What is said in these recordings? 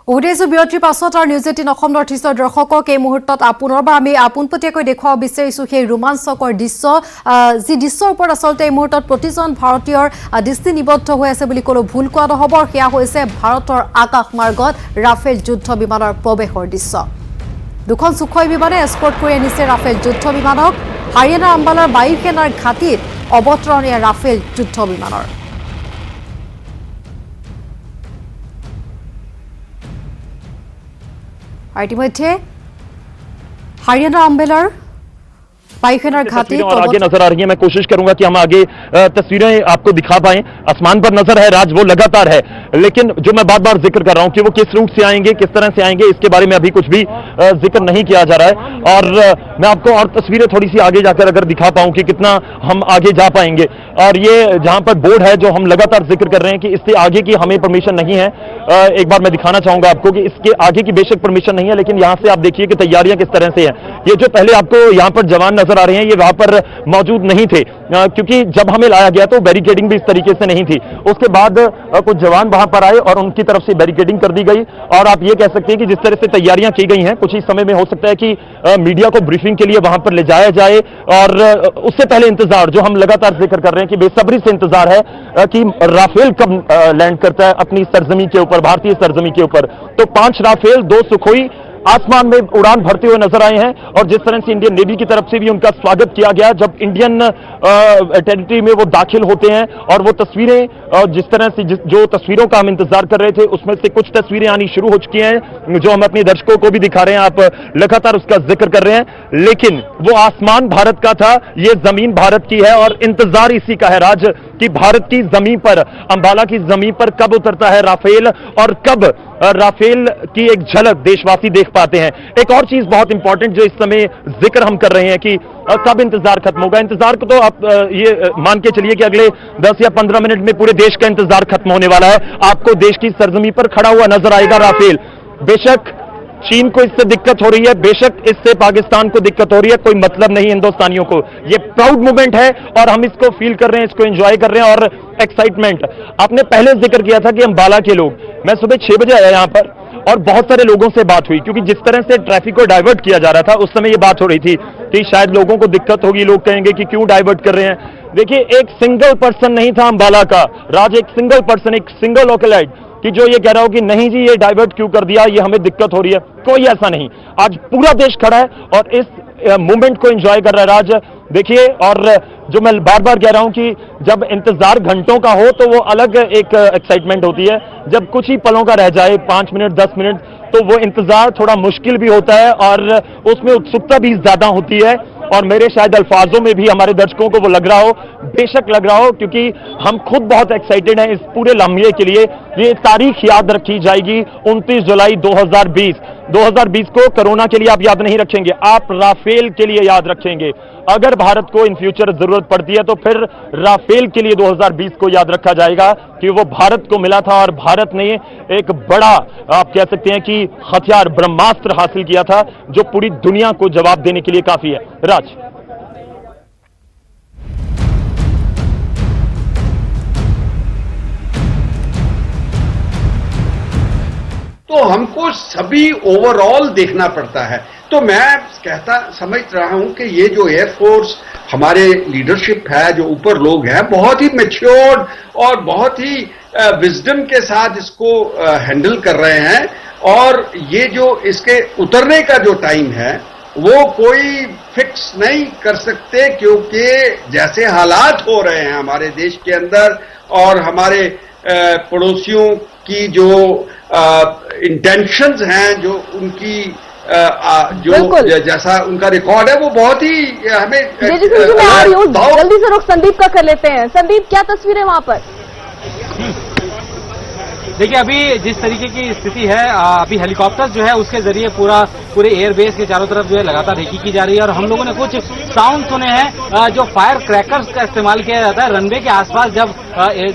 উদেজু বিৰতিৰ পাছত আৰু নিউজ 18 অসম নৰ্থ ইষ্টৰ দৰ্শকক এই মুহূৰ্তত পুনৰবাৰ আমি পোনপটীয়াকৈ দেখুৱাব বিচাৰিছো সেই ৰোমাঞ্চকৰ দৃশ্য যি দৃশ্যৰ ওপৰত আচলতে এই মুহূৰ্তত প্ৰতিজন ভাৰতীয়ৰ দৃষ্টি নিবদ্ধ হৈ আছে বুলি কোনো ভুল কোৱা নহ'ব। সেয়া হৈছে ভাৰতৰ আকাশ মাৰ্গত ৰাফেল যুদ্ধ বিমানৰ প্ৰৱেশৰ দৃশ্য। দুখন সুখই বিমানে এস্কৰ্ট কৰি আনিছে ৰাফেল যুদ্ধ বিমানক। হাৰিয়ানাৰ আম্বালাৰ বায়ুসেনাৰ ঘাটিত অৱতৰণ ৰাফেল যুদ্ধ বিমানৰ। इतिमध्ये हरियाणा अम्बालार वायुसेना घाटी और आगे नजर आ रही है। मैं कोशिश करूंगा कि हम आगे तस्वीरें आपको दिखा पाएं। आसमान पर नजर है राज, वो लगातार है, लेकिन जो मैं बार बार जिक्र कर रहा हूं कि वो किस रूट से आएंगे, किस तरह से आएंगे, इसके बारे में अभी कुछ भी जिक्र नहीं किया जा रहा है। और मैं आपको और तस्वीरें थोड़ी सी आगे जाकर अगर दिखा पाऊं कि कितना हम आगे जा पाएंगे। और ये जहां पर बोर्ड है जो हम लगातार जिक्र कर रहे हैं कि इससे आगे की हमें परमिशन नहीं है, एक बार मैं दिखाना चाहूंगा आपको कि इसके आगे की बेशक परमिशन नहीं है, लेकिन यहां से आप देखिए कि तैयारियां किस तरह से हैं। ये जो पहले आपको यहां पर जवान नजर आ रहे हैं, ये वहां पर मौजूद नहीं थे, क्योंकि जब हमें लाया गया तो बैरिकेडिंग भी इस तरीके से नहीं थी। उसके बाद कुछ जवान वहां पर आए और उनकी तरफ से बैरिकेडिंग कर दी गई। और आप ये कह सकते हैं कि जिस तरह से तैयारियां की गई हैं, कुछ ही समय में हो सकता है कि मीडिया को ब्रीफिंग के लिए वहां पर ले जाया जाए। और उससे पहले इंतजार जो हम लगातार जिक्र कर रहे हैं कि बेसब्री से इंतजार है कि राफेल कब लैंड करता है अपनी सरजमी के ऊपर, भारतीय सरजमी के ऊपर। तो 5 राफेल 2 सुखोई आसमान में उड़ान भरते हुए नजर आए हैं। और जिस तरह से इंडियन नेवी की तरफ से भी उनका स्वागत किया गया जब इंडियन टेरिटरी में वो दाखिल होते हैं। और वो तस्वीरें जिस तरह से जो तस्वीरों का हम इंतजार कर रहे थे, उसमें से कुछ तस्वीरें आनी शुरू हो चुकी हैं जो हम अपने दर्शकों को भी दिखा रहे हैं। आप लगातार उसका जिक्र कर रहे हैं, लेकिन वो आसमान भारत का था, ये जमीन भारत की है। और इंतजार इसी का है राज कि भारत की जमीन पर, अंबाला की जमीन पर कब उतरता है राफेल और कब राफेल की एक झलक देशवासी देख पाते हैं। एक और चीज बहुत इंपॉर्टेंट जो इस समय जिक्र हम कर रहे हैं कि कब इंतजार खत्म होगा। इंतजार को तो आप ये मान के चलिए कि अगले 10 या 15 मिनट में पूरे देश का इंतजार खत्म होने वाला है। आपको देश की सरजमी पर खड़ा हुआ नजर आएगा राफेल। बेशक चीन को इससे दिक्कत हो रही है, बेशक इससे पाकिस्तान को दिक्कत हो रही है, कोई मतलब नहीं हिंदुस्तानियों को। ये प्राउड मोमेंट है और हम इसको फील कर रहे हैं, इसको एंजॉय कर रहे हैं। और एक्साइटमेंट आपने पहले जिक्र किया था कि अंबाला के लोग, मैं सुबह 6 बजे आया यहां पर और बहुत सारे लोगों से बात हुई, क्योंकि जिस तरह से ट्रैफिक को डाइवर्ट किया जा रहा था उस समय ये बात हो रही थी कि शायद लोगों को दिक्कत होगी, लोग कहेंगे कि क्यों डाइवर्ट कर रहे हैं। देखिए, एक सिंगल पर्सन नहीं था अंबाला का राज, एक सिंगल पर्सन, एक सिंगल लोकलाइट कि जो ये कह रहा हो कि नहीं जी ये डाइवर्ट क्यों कर दिया, ये हमें दिक्कत हो रही है। कोई ऐसा नहीं, आज पूरा देश खड़ा है और इस मूवमेंट को एंजॉय कर रहा है राज। देखिए, और जो मैं बार बार कह रहा हूं कि जब इंतजार घंटों का हो तो वो अलग एक एक्साइटमेंट होती है। जब कुछ ही पलों का रह जाए, 5 मिनट 10 मिनट, तो वो इंतजार थोड़ा मुश्किल भी होता है और उसमें उत्सुकता भी ज्यादा होती है। और मेरे शायद अल्फाजों में भी हमारे दर्शकों को वो लग रहा हो, बेशक लग रहा हो, क्योंकि हम खुद बहुत एक्साइटेड हैं इस पूरे लम्हे के लिए। ये तारीख याद रखी जाएगी 29 जुलाई 2020 को कोरोना के लिए आप याद नहीं रखेंगे, आप राफेल के लिए याद रखेंगे। अगर भारत को इन फ्यूचर जरूरत पड़ती है तो फिर राफेल के लिए 2020 को याद रखा जाएगा कि वो भारत को मिला था और भारत ने एक बड़ा, आप कह सकते हैं कि हथियार, ब्रह्मास्त्र हासिल किया था जो पूरी दुनिया को जवाब देने के लिए काफी है। राज, तो हमको सभी ओवरऑल देखना पड़ता है। तो मैं समझ रहा हूं कि ये जो एयरफोर्स हमारे लीडरशिप है, जो ऊपर लोग हैं, बहुत ही मैच्योर्ड और बहुत ही विजडम के साथ इसको हैंडल कर रहे हैं। और ये जो इसके उतरने का जो टाइम है वो कोई फिक्स नहीं कर सकते, क्योंकि जैसे हालात हो रहे हैं हमारे देश के अंदर और हमारे पड़ोसियों की जो इंटेंशंस हैं, जो उनकी जो जैसा उनका रिकॉर्ड है, वो बहुत ही हमें जल्दी से रुख संदीप का कर लेते हैं। संदीप, क्या तस्वीर है वहां पर? देखिए, अभी जिस तरीके की स्थिति है, अभी हेलीकॉप्टर जो है उसके जरिए पूरे एयरबेस के चारों तरफ जो है लगातार रेकी की जा रही है। और हम लोगों ने कुछ साउंड सुने हैं जो फायर क्रैकर्स का इस्तेमाल किया जाता है रनवे के आसपास जब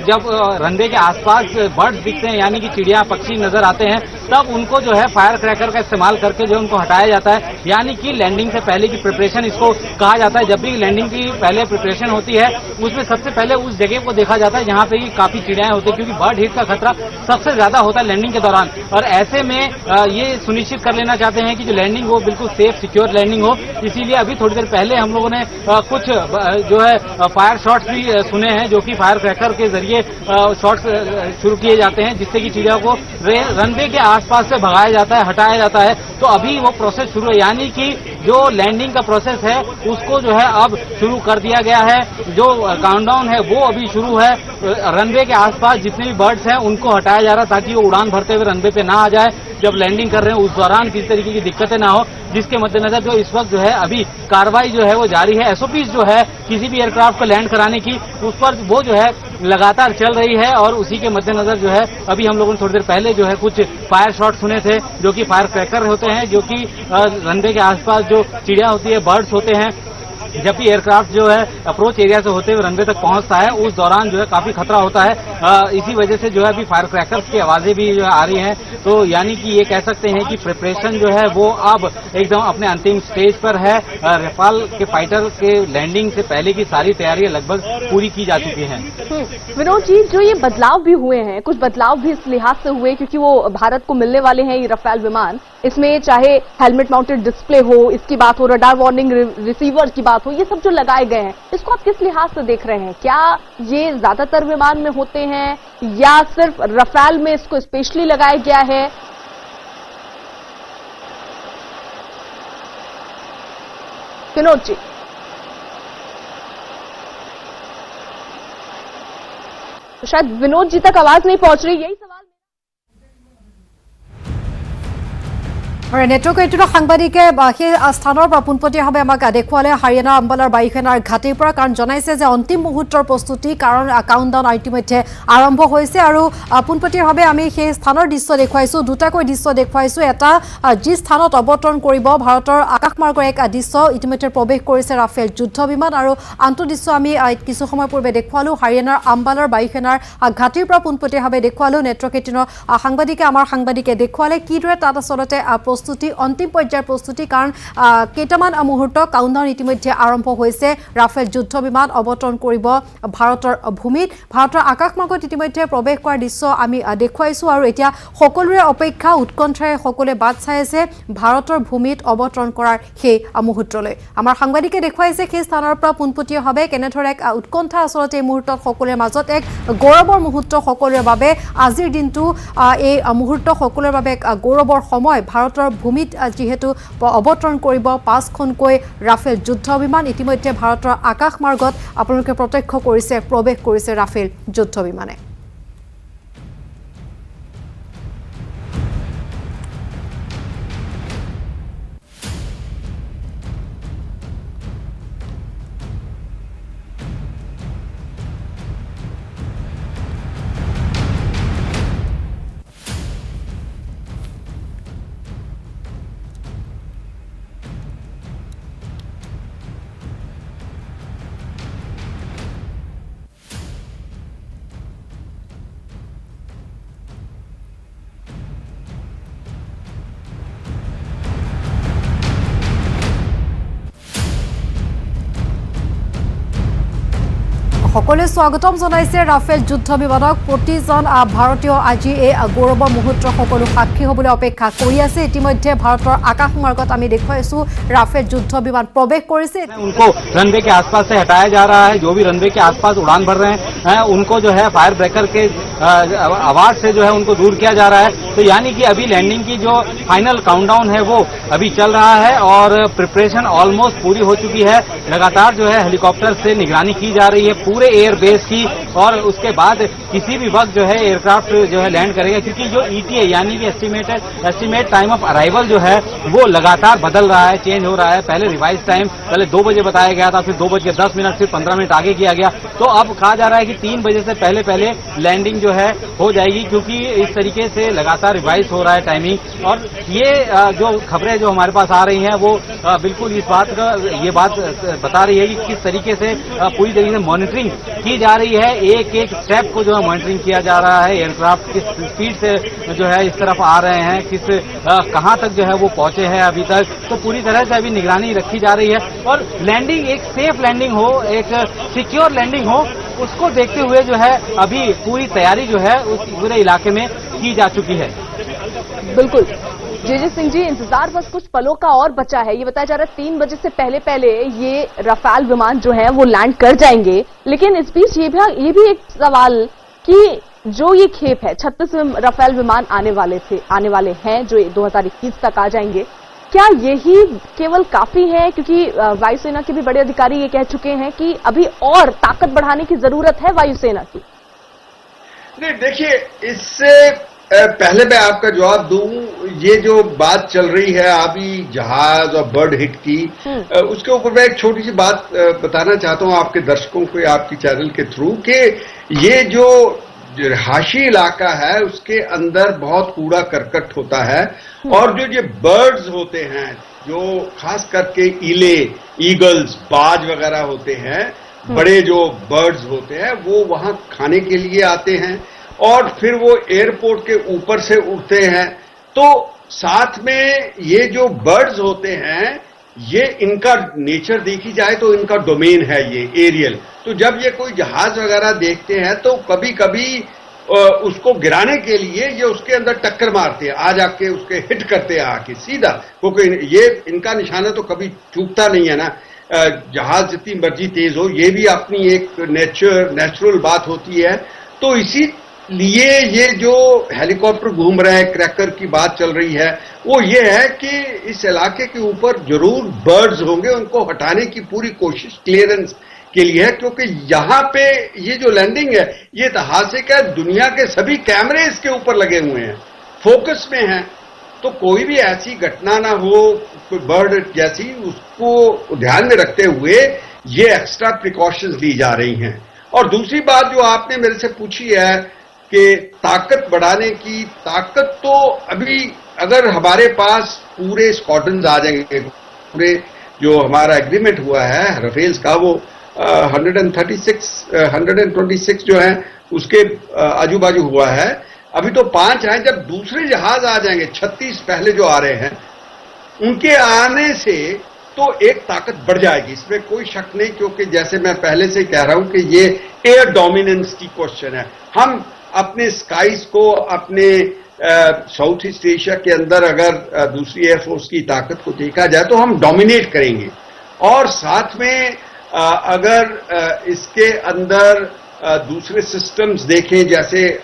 जब रनवे के आसपास बर्ड्स दिखते हैं यानी कि चिड़िया पक्षी नजर आते हैं तब उनको जो है फायर क्रैकर का इस्तेमाल करके जो उनको हटाया जाता है, यानी कि लैंडिंग से पहले की प्रिपरेशन इसको कहा जाता है। जब भी लैंडिंग की पहले प्रिपरेशन होती है उसमें सबसे पहले उस जगह को देखा जाता है जहां पे काफी चिड़ियाएं होती है, क्योंकि बर्ड हिट का खतरा सबसे ज्यादा होता है लैंडिंग के दौरान। और ऐसे में ये सुनिश्चित कर लेना चाहते हैं कि जो लैंडिंग हो बिल्कुल सेफ सिक्योर लैंडिंग हो। इसीलिए अभी थोड़ी देर पहले हम लोगों ने कुछ जो है फायर शॉट्स भी सुने हैं, जो कि फायर क्रैकर के जरिए शॉट्स शुरू किए जाते हैं जिससे कि चिड़िया को रनवे के आसपास से भगाया जाता है, हटाया जाता है। तो अभी वो प्रोसेस शुरू है, यानी कि जो लैंडिंग का प्रोसेस है उसको जो है अब शुरू कर दिया गया है। जो काउंटडाउन है वो अभी शुरू है। रनवे के आसपास जितने भी बर्ड्स हैं उनको हटाया जा रहा है ताकि वो उड़ान भरते हुए रनवे पे ना आ जाए। जब लैंडिंग कर रहे हैं उस दौरान किसी तरीके की दिक्कतें ना हो, जिसके मद्देनजर जो इस वक्त जो है अभी कार्रवाई जो है वो जारी है। एसओपी जो है किसी भी एयरक्राफ्ट को लैंड कराने की उस पर वो जो है लगातार चल रही है। और उसी के मद्देनजर जो है अभी हम लोगों ने थोड़ी देर पहले जो है कुछ फायर शॉट सुने थे, जो कि फायर क्रैकर होते हैं, जो कि रनवे के आसपास जो चिड़िया होती है, बर्ड्स होते हैं, जब भी एयरक्राफ्ट जो है अप्रोच एरिया से होते हुए रनवे तक पहुंचता है उस दौरान जो है काफी खतरा होता है। इसी वजह से जो है अभी फायर क्रैकर्स की आवाजें भी जो है आ रही हैं। तो यानी कि ये कह सकते हैं कि प्रिपरेशन जो है वो अब एकदम अपने अंतिम स्टेज पर है। रफाल के फाइटर के लैंडिंग से पहले की सारी तैयारियां लगभग पूरी की जा चुकी हैं। विनोद जी, जो ये बदलाव भी हुए हैं, कुछ बदलाव भी इस लिहाज से हुए क्योंकि वो भारत को मिलने वाले हैं ये रफाल विमान। इसमें चाहे हेलमेट माउंटेड डिस्प्ले हो, इसकी बात हो, रडार वार्निंग रिसीवर की बात हो, ये सब जो लगाए गए हैं इसको आप किस लिहाज से देख रहे हैं? क्या ये ज्यादातर विमान में होते हैं या सिर्फ रफाल में इसको स्पेशली लगाया गया है? विनोद जी, तो शायद विनोद जी तक आवाज नहीं पहुंच रही, यही सवाल। नेटवर्क এইটো সাংবাদিকে সেই স্থানৰ পৰা পোনপটীয়াভাৱে আমাক দেখুৱালে হাৰিয়ানাৰ আম্বালাৰ বায়ুসেনাৰ ঘাটিৰ পৰা, কাৰণ জনাইছে যে অন্তিম মুহূৰ্তৰ প্ৰস্তুতি, কাৰণ কাউণ্টডাউন ইতিমধ্যে আৰম্ভ হৈছে। আৰু পোনপটীয়াভাৱে আমি সেই স্থানৰ দৃশ্য দেখুৱাইছোঁ, দুটাকৈ দৃশ্য দেখুৱাইছোঁ। এটা যি স্থানত অৱতৰণ কৰিব ভাৰতৰ আকাশমাৰ্গৰ এক দৃশ্য, ইতিমধ্যে প্ৰৱেশ কৰিছে ৰাফেল যুদ্ধ বিমান। আৰু আনটো দৃশ্য আমি কিছু সময় পূৰ্বে দেখুৱালোঁ হাৰিয়ানাৰ আম্বালাৰ বায়ুসেনাৰ ঘাটিৰ পৰা পোনপটীয়াভাৱে দেখুৱালোঁ। নেটৱৰ্ক এইটিনৰ আমাৰ সাংবাদিকে দেখুৱালে কিদৰে তাত আচলতে প্ৰস্তুতি, অন্তিম পৰ্যায়ৰ প্ৰস্তুতি, কাৰণ কেইটামান মুহূৰ্ত কাউণ্টডাউন ইতিমধ্যে আৰম্ভ হৈছে। ৰাফেল যুদ্ধ বিমান অৱতৰণ কৰিব ভাৰতৰ ভূমিত, ভাৰতৰ আকাশমাৰ্গত ইতিমধ্যে প্ৰৱেশ কৰাৰ দৃশ্য আমি দেখুৱাইছোঁ। আৰু এতিয়া সকলোৰে অপেক্ষা, উৎকণ্ঠাৰে সকলোৱে বাট চাই আছে ভাৰতৰ ভূমিত অৱতৰণ কৰাৰ সেই মুহূৰ্তলৈ। আমাৰ সাংবাদিকে দেখুৱাইছে সেই স্থানৰ পৰা পোনপটীয়াভাৱে কেনেদৰে এক উৎকণ্ঠা আচলতে এই মুহূৰ্তত সকলোৰে মাজত, এক গৌৰৱৰ মুহূৰ্ত সকলোৰে বাবে। আজিৰ দিনটো এই মুহূৰ্ত সকলোৰে বাবে এক গৌৰৱৰ সময়। ভাৰতৰ ভূমিত যিহেতু অৱতৰণ কৰিব 5খনকৈ ৰাফেল যুদ্ধ বিমান, ইতিমধ্যে ভাৰতৰ আকাশমাৰ্গত আপোনালোকে প্ৰত্যক্ষ কৰিছে, প্ৰৱেশ কৰিছে ৰাফেল যুদ্ধ বিমানে। সকলোৱে স্বাগতম জনাইছে ৰাফেল যুদ্ধ বিমানক। প্ৰতিজন ভাৰতীয় আজি এই গৌৰৱৰ মুহূৰ্তৰ সকলো সাক্ষী হ'বলৈ অপেক্ষা কৰি আছে। ইতিমধ্যে ভাৰতৰ আকাশমাৰ্গত আমি দেখুৱাইছোঁ ৰাফেল যুদ্ধ বিমান প্ৰৱেশ কৰিছে। उनको रनवे के आसपास से हटाया जा रहा है। जो भी रनवे के आसपास उड़ान भर रहे हैं उनको जो है फायर ब्रेकर के आवाज से जो है उनको दूर किया जा रहा है। तो यानी कि अभी लैंडिंग की जो फाइनल काउंटडाउन है वो अभी चल रहा है और प्रिपरेशन ऑलमोस्ट पूरी हो चुकी है। लगातार जो है हेलीकॉप्टर से निगरानी की जा रही है पूरे एयर बेस की, और उसके बाद किसी भी वक्त जो है एयरक्राफ्ट जो है लैंड करेगा, क्योंकि जो ETA यानी कि एस्टिमेट टाइम ऑफ अराइवल जो है वो लगातार बदल रहा है, चेंज हो रहा है। पहले रिवाइज टाइम पहले 2 बजे बताया गया था, फिर 2:10 फिर 15 मिनट आगे किया गया। तो अब कहा जा रहा है कि 3 बजे से पहले लैंडिंग जो है हो जाएगी, क्योंकि इस तरीके से लगातार रिवाइज हो रहा है टाइमिंग। और ये जो खबरें जो हमारे पास आ रही हैं वो बिल्कुल इस बात का ये बात बता रही है कि किस तरीके से पूरी तरीके से मॉनिटरिंग की जा रही है। एक एक स्टेप को जो है मॉनिटरिंग किया जा रहा है। एयरक्राफ्ट किस स्पीड से जो है इस तरफ आ रहे हैं, कहां तक जो है वो पहुंचे हैं अभी तक, तो पूरी तरह से अभी निगरानी रखी जा रही है। और लैंडिंग एक सेफ लैंडिंग हो, एक सिक्योर लैंडिंग हो, उसको देखते हुए जो है अभी पूरी तैयारी जो है उस पूरे इलाके में की जा चुकी है। बिल्कुल जे सिंह जी, इंतजार बस कुछ पलों का और बचा है। ये बताया जा रहा है 3 बजे से पहले ये रफाल विमान जो है वो लैंड कर जाएंगे। लेकिन इस बीच ये भी एक सवाल कि जो ये खेप है 36 रफाल विमान आने वाले हैं जो 2021 तक आ जाएंगे, क्या यही केवल काफी है? क्योंकि वायुसेना के भी बड़े अधिकारी ये कह चुके हैं कि अभी और ताकत बढ़ाने की जरूरत है वायुसेना की। नहीं, देखिए, इससे पहले मैं आपका जवाब दूं, ये जो बात चल रही है अभी जहाज और बर्ड हिट की, उसके ऊपर मैं एक छोटी सी बात बताना चाहता हूं आपके दर्शकों को, आपकी चैनल के थ्रू, कि ये जो रिहायशी इलाका है उसके अंदर बहुत कूड़ा करकट होता है। और जो ये बर्ड्स होते हैं, जो खास करके ईगल्स, बाज वगैरह होते हैं, बड़े जो बर्ड्स होते हैं, वो वहां खाने के लिए आते हैं और फिर वो एयरपोर्ट के ऊपर से उड़ते हैं। तो साथ में ये जो बर्ड्स होते हैं, ये इनका नेचर देखी जाए तो इनका डोमेन है ये एरियल। तो जब ये कोई जहाज वगैरह देखते हैं तो कभी कभी उसको गिराने के लिए ये उसके अंदर टक्कर मारते हैं, आ जाके उसके हिट करते हैं आके सीधा, क्योंकि ये इनका निशाना तो कभी चूकता नहीं है ना। जहाज जितनी मर्जी तेज हो, ये भी अपनी एक नेचुरल बात होती है। तो इसीलिए ये जो हेलीकॉप्टर घूम रहे हैं, क्रैकर की बात चल रही है, वो ये है कि इस इलाके के ऊपर जरूर बर्ड्स होंगे, उनको हटाने की पूरी कोशिश क्लियरेंस के लिए है। क्योंकि यहां पे ये जो लैंडिंग है ये ऐतिहासिक है, दुनिया के सभी कैमरे इसके ऊपर लगे हुए हैं, फोकस में हैं। तो कोई भी ऐसी घटना ना हो, कोई बर्ड जैसी, उसको ध्यान में रखते हुए ये एक्स्ट्रा प्रिकॉशंस ली जा रही हैं। और दूसरी बात जो आपने मेरे से पूछी है कि ताकत बढ़ाने की, ताकत तो अभी अगर हमारे पास पूरे स्क्वाड्रन्स आ जाएंगे, पूरे जो हमारा एग्रीमेंट हुआ है रफेल्स का, वो 126 जो है उसके आजू बाजू हुआ है। अभी तो 5 हैं, जब दूसरे जहाज आ जाएंगे, 36 पहले जो आ रहे हैं, उनके आने से तो एक ताकत बढ़ जाएगी, इसमें कोई शक नहीं। क्योंकि जैसे मैं पहले से कह रहा हूं कि ये एयर डोमिनेंस की क्वेश्चन है। हम अपने स्काइज को, अपने साउथ ईस्ट एशिया के अंदर अगर दूसरी एयरफोर्स की ताकत को देखा जाए तो हम डोमिनेट करेंगे। और साथ में अगर इसके अंदर दूसरे सिस्टम्स देखें, जैसे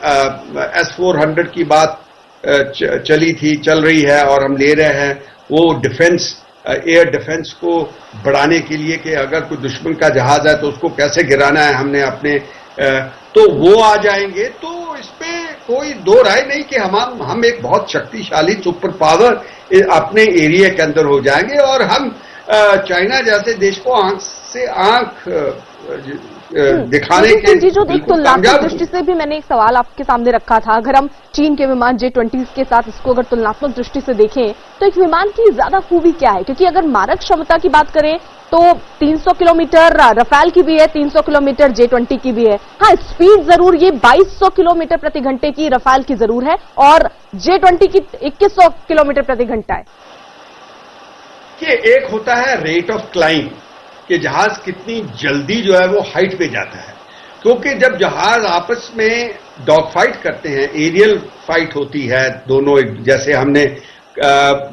S-400 की बात चल रही है और हम ले रहे हैं, वो डिफेंस, एयर डिफेंस को बढ़ाने के लिए कि अगर कोई दुश्मन का जहाज है तो उसको कैसे गिराना है हमने अपने, तो वो आ जाएंगे। तो इस पे कोई दो राय नहीं कि हम एक बहुत शक्तिशाली सुपर पावर अपने एरिया के अंदर हो जाएंगे और हम चाइना जैसे देश को आंख से आंख दिखाने के जी, जो एक तुलनात्मक दृष्टि से भी मैंने एक सवाल आपके सामने रखा था, अगर हम चीन के विमान J-20 के साथ इसको अगर तुलनात्मक दृष्टि से देखें तो एक विमान की ज्यादा खूबी क्या है? क्योंकि अगर मारक क्षमता की बात करें तो 300 किलोमीटर रफाल की भी है, 300 किलोमीटर J-20 की भी है। हाँ, स्पीड जरूर ये 2200 किलोमीटर प्रति घंटे की रफाल की जरूर है और J-20 की 2100 किलोमीटर प्रति घंटा है। कि एक होता है रेट ऑफ क्लाइंब, कि जहाज कितनी जल्दी जो है वो हाइट पे जाता है। क्योंकि जब जहाज आपस में डॉग फाइट करते हैं, एरियल फाइट होती है दोनों, जैसे हमने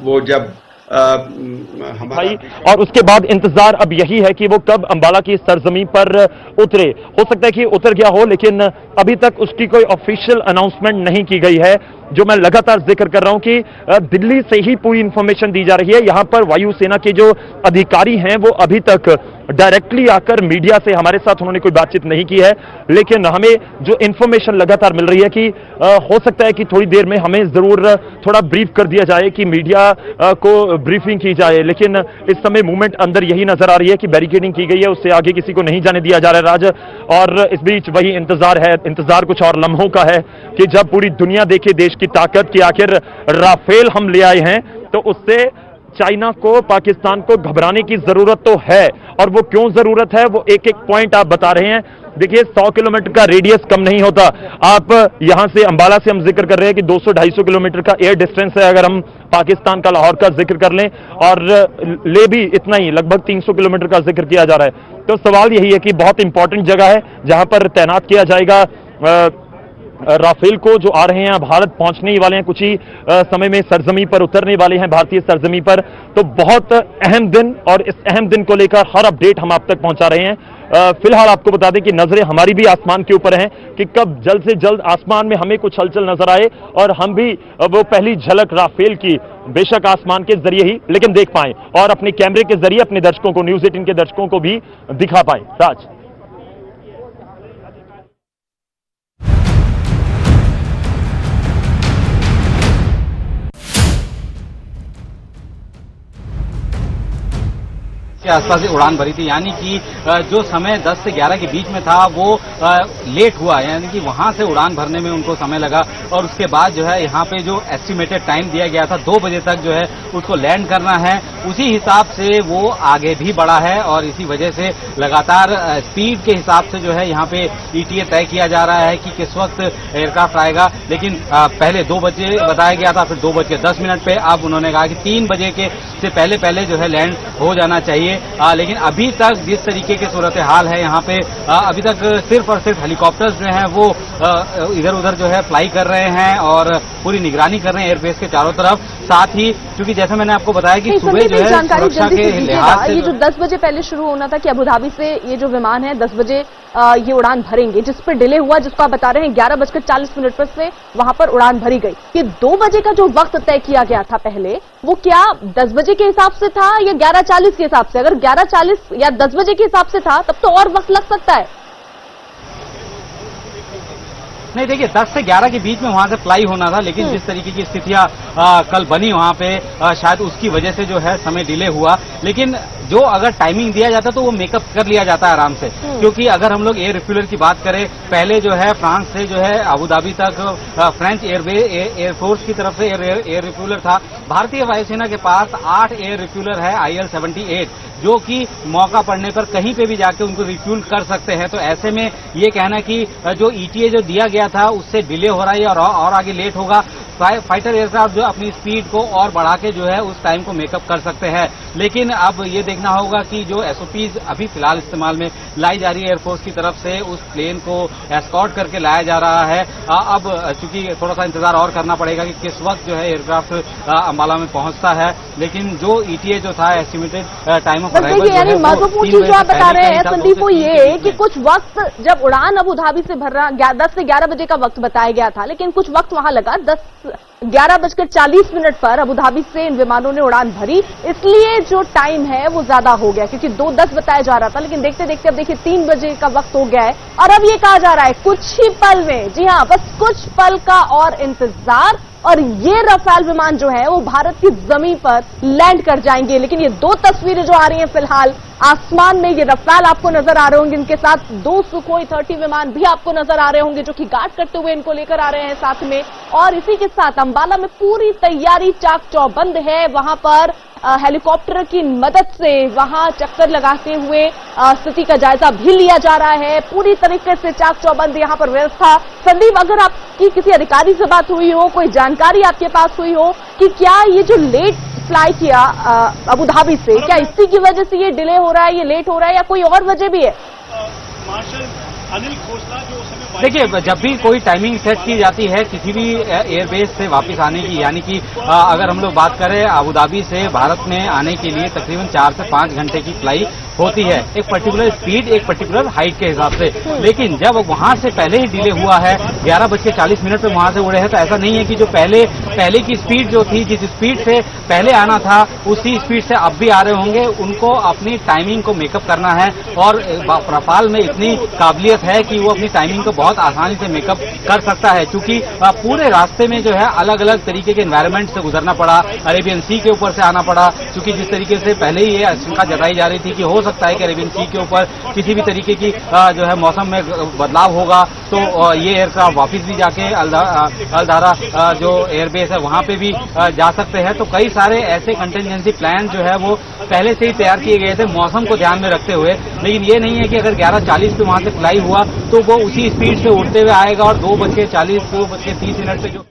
वो जब भाई, और उसके बाद इंतजार अब यही है कि वो कब अंबाला की सरजमीन पर उतरे। हो सकता है कि उतर गया हो, लेकिन अभी तक उसकी कोई ऑफिशियल अनाउंसमेंट नहीं की गई है। जो मैं लगातार जिक्र कर रहा हूं कि दिल्ली से ही पूरी इंफॉर्मेशन दी जा रही है। यहां पर वायुसेना के जो अधिकारी हैं वो अभी तक डायरेक्टली आकर मीडिया से हमारे साथ उन्होंने कोई बातचीत नहीं की है, लेकिन हमें जो इंफॉर्मेशन लगातार मिल रही है कि हो सकता है कि थोड़ी देर में हमें जरूर थोड़ा ब्रीफ कर दिया जाए, कि मीडिया को ब्रीफिंग की जाए। लेकिन इस समय मूवमेंट अंदर यही नजर आ रही है कि बैरिकेडिंग की गई है, उससे आगे किसी को नहीं जाने दिया जा रहा है राज। और इस बीच वही इंतजार है, इंतजार कुछ और लम्हों का है कि जब पूरी दुनिया देखे देश की ताकत की आखिर राफेल हम ले आए हैं, तो उससे चाइना को, पाकिस्तान को घबराने की जरूरत तो है। और वो क्यों जरूरत है, वो एक एक पॉइंट आप बता रहे हैं। देखिए 100 किलोमीटर का रेडियस कम नहीं होता। आप यहां से अंबाला से हम जिक्र कर रहे हैं कि 200-250 किलोमीटर का एयर डिस्टेंस है। अगर हम पाकिस्तान का लाहौर का जिक्र कर लें और ले भी इतना ही, लगभग 300 किलोमीटर का जिक्र किया जा रहा है। तो सवाल यही है कि बहुत इंपॉर्टेंट जगह है जहां पर तैनात किया जाएगा राफेल को, जो आ रहे हैं भारत पहुंचने ही वाले हैं, कुछ ही समय में सरजमी पर उतरने वाले हैं, भारतीय सरजमी पर। तो बहुत अहम दिन, और इस अहम दिन को लेकर हर अपडेट हम आप तक पहुंचा रहे हैं। फिलहाल आपको बता दें कि नजरें हमारी भी आसमान के ऊपर हैं कि कब जल्द से जल्द आसमान में हमें कुछ हलचल नजर आए और हम भी वो पहली झलक राफेल की बेशक आसमान के जरिए ही लेकिन देख पाएं और अपने कैमरे के जरिए अपने दर्शकों को, न्यूज 18 के दर्शकों को भी दिखा पाएं। राज, के आसपास से उड़ान भरी थी, यानी कि जो समय 10 से 11 के बीच में था वो लेट हुआ, यानी कि वहां से उड़ान भरने में उनको समय लगा। और उसके बाद जो है यहाँ पे जो एस्टिमेटेड टाइम दिया गया था 2 बजे तक जो है उसको लैंड करना है, उसी हिसाब से वो आगे भी बढ़ा है। और इसी वजह से लगातार स्पीड के हिसाब से जो है यहाँ पे ईटीए तय किया जा रहा है कि किस वक्त एयरक्राफ्ट आएगा। लेकिन पहले 2 बजे बताया गया था, फिर 2:10 पे, अब उन्होंने कहा कि 3 बजे के से पहले जो है लैंड हो जाना चाहिए। लेकिन अभी तक जिस तरीके की सूरत हाल है यहाँ पे, अभी तक सिर्फ और सिर्फ हेलीकॉप्टर्स जो हैं वो इधर उधर जो है फ्लाई कर रहे हैं और पूरी निगरानी कर रहे हैं एयरबेस के चारों तरफ। साथ ही क्योंकि जैसे मैंने आपको बताया कि सुबह जो है सुरक्षा के लिहाज से ये जो 10 बजे पहले शुरू होना था कि अबू धाबी से ये जो विमान है 10 बजे ये उड़ान भरेंगे, जिस पर डिले हुआ, जिसको आप बता रहे हैं 11:40 पर से वहां पर उड़ान भरी गई। ये 2 बजे का जो वक्त तय किया गया था पहले, वो क्या 10 बजे के हिसाब से था या 11:40 के हिसाब से? अगर 11:40 या 10 बजे के हिसाब से था तब तो और वक्त लग सकता है। नहीं, देखिए 10 से 11 के बीच में वहां से फ्लाई होना था, लेकिन जिस तरीके की स्थितियां कल बनी वहां पे, शायद उसकी वजह से जो है समय डिले हुआ। लेकिन जो अगर टाइमिंग दिया जाता तो वो मेकअप कर लिया जाता है आराम से, क्योंकि अगर हम लोग एयर रिफ्यूलर की बात करें, पहले जो है फ्रांस से जो है अबू धाबी तक फ्रेंच एयरफोर्स की तरफ से एयर रिफ्यूलर था। भारतीय वायुसेना के पास 8 एयर रिफ्यूलर है IL-78, जो कि मौका पड़ने पर कहीं पे भी जाके उनको रिफ्यूल कर सकते हैं। तो ऐसे में ये कहना कि जो ईटीए जो दिया गया था उससे डिले हो रहा है और आगे लेट होगा, फाइटर एयरक्राफ्ट जो अपनी स्पीड को और बढ़ा के जो है उस टाइम को मेकअप कर सकते हैं। लेकिन अब ये देखना होगा कि जो एसओपीज अभी फिलहाल इस्तेमाल में लाई जा रही है एयरफोर्स की तरफ से, उस प्लेन को एस्कॉर्ट करके लाया जा रहा है। अब चूंकि थोड़ा सा इंतजार और करना पड़ेगा कि किस वक्त जो है एयरक्राफ्ट अंबाला में पहुंचता है। लेकिन जो ईटीए जो था एस्टिमेटेड टाइम ऑफ अराइवल, यानी महत्वपूर्ण चीज जो आप बता रहे हैं संदीप, वो ये कि कुछ वक्त जब उड़ान अबू धाबी से भर रहा 10 से 11 बजे का वक्त बताया गया था, लेकिन कुछ वक्त वहां लगा 11:40 पर अबू धाबी से इन विमानों ने उड़ान भरी, इसलिए जो टाइम है वो ज्यादा हो गया, क्योंकि 2:10 बताया जा रहा था, लेकिन देखते देखते अब देखिए 3 बजे का वक्त हो गया है। और अब ये कहा जा रहा है कुछ ही पल में, जी हां, बस कुछ पल का और इंतजार, और ये रफाल विमान जो है वो भारत की जमीन पर लैंड कर जाएंगे। लेकिन ये 2 तस्वीरें जो आ रही हैं फिलहाल आसमान में, ये रफाल आपको नजर आ रहे होंगे, इनके साथ 2 सुखोई 30 विमान भी आपको नजर आ रहे होंगे जो कि गार्ड करते हुए इनको लेकर आ रहे हैं साथ में। और इसी के साथ अंबाला में पूरी तैयारी चाक चौबंद है, वहां पर हेलीकॉप्टर की मदद से वहां चक्कर लगाते हुए स्थिति का जायजा भी लिया जा रहा है। पूरी तरीके से चाक चौबंद यहां पर व्यवस्था। संदीप, अगर आपकी किसी अधिकारी से बात हुई हो, कोई जानकारी आपके पास हुई हो कि क्या ये जो लेट फ्लाई किया अबू धाबी से, क्या इसी की वजह से ये डिले हो रहा है, ये लेट हो रहा है, या कोई और वजह भी है? देखिए, जब भी कोई टाइमिंग सेट की जाती है किसी भी एयरबेस से वापस आने की, यानी कि अगर हम लोग बात करें अबू धाबी से भारत में आने के लिए तकरीबन 4 से 5 घंटे की फ्लाइट होती है, एक पर्टिकुलर स्पीड, एक पर्टिकुलर हाइट के हिसाब से। लेकिन जब वहां से पहले ही डिले हुआ है, 11:40 पे वहां से उड़े हैं, तो ऐसा नहीं है कि जो पहले की स्पीड जो थी, जिस स्पीड से पहले आना था उसी स्पीड से अब भी आ रहे होंगे। उनको अपनी टाइमिंग को मेकअप करना है, और रफाल में इतनी काबिलियत है कि वो अपनी टाइमिंग को बहुत आसानी से मेकअप कर सकता है, क्योंकि पूरे रास्ते में जो है अलग अलग तरीके के एनवायरमेंट से गुजरना पड़ा, अरेबियन सी के ऊपर से आना पड़ा, क्योंकि जिस तरीके से पहले ही ये आशंका जताई जा रही थी कि हो सकता है कि अरेबियन सी के ऊपर किसी भी तरीके की जो है मौसम में बदलाव होगा तो ये एयरक्राफ्ट वापस भी जाके अलदारा जो एयरबेस है वहां पे भी जा सकते हैं। तो कई सारे ऐसे कंटिजेंसी प्लान जो है वो पहले से ही तैयार किए गए थे मौसम को ध्यान में रखते हुए, लेकिन ये नहीं है कि अगर 11:40 पे वहां से फ्लाई हुआ तो वो उसी स्पीड से उड़ते हुए आएगा और 2:40 2:30 पे जो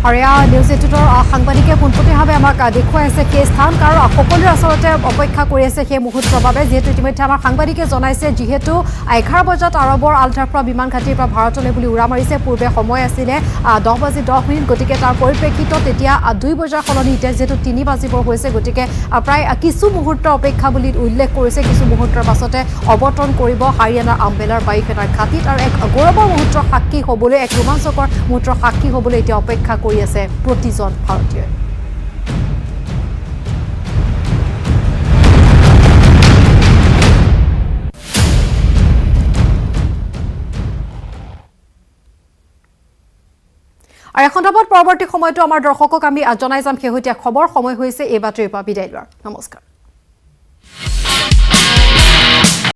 আৰু এয়া নিউজ 18ৰ সাংবাদিকে পোনপটীয়াভাৱে আমাক দেখুৱাই আছে সেই স্থান, কাৰণ সকলোৱে আচলতে অপেক্ষা কৰি আছে সেই মুহূৰ্তৰ বাবে, যিহেতু ইতিমধ্যে আমাৰ সাংবাদিকে জনাইছে যিহেতু 11 বজাত আৰৱৰ আলটাফ্ৰা বিমান ঘাটিৰ পৰা ভাৰতলৈ বুলি উৰা মাৰিছে। পূৰ্বে সময় আছিলে 10:10, গতিকে তাৰ পৰিপ্ৰেক্ষিতত এতিয়া 2 বজাৰ সলনি এতিয়া যিহেতু 3 বাজিব হৈছে, গতিকে প্ৰায় কিছু মুহূৰ্তৰ অপেক্ষা বুলি উল্লেখ কৰিছে। কিছু মুহূৰ্তৰ পাছতে অৱতৰণ কৰিব হাৰিয়ানাৰ আম্বেলাৰ বায়ুসেনাৰ ঘাটিত আৰু এক গৌৰৱৰ মুহূৰ্তৰ সাক্ষী হ'বলৈ, এক ৰোমাঞ্চকৰ মুহূৰ্তৰ সাক্ষী হ'বলৈ এতিয়া অপেক্ষা কৰি আছে প্ৰতিজন ভাৰতীয়ই। আৰু এখন পৰৱৰ্তী সময়তো আমাৰ দৰ্শকক আমি জনাই যাম শেহতীয়া খবৰ। সময় হৈছে এই বাতৰিৰ পৰা বিদায় লোৱাৰ। নমস্কাৰ।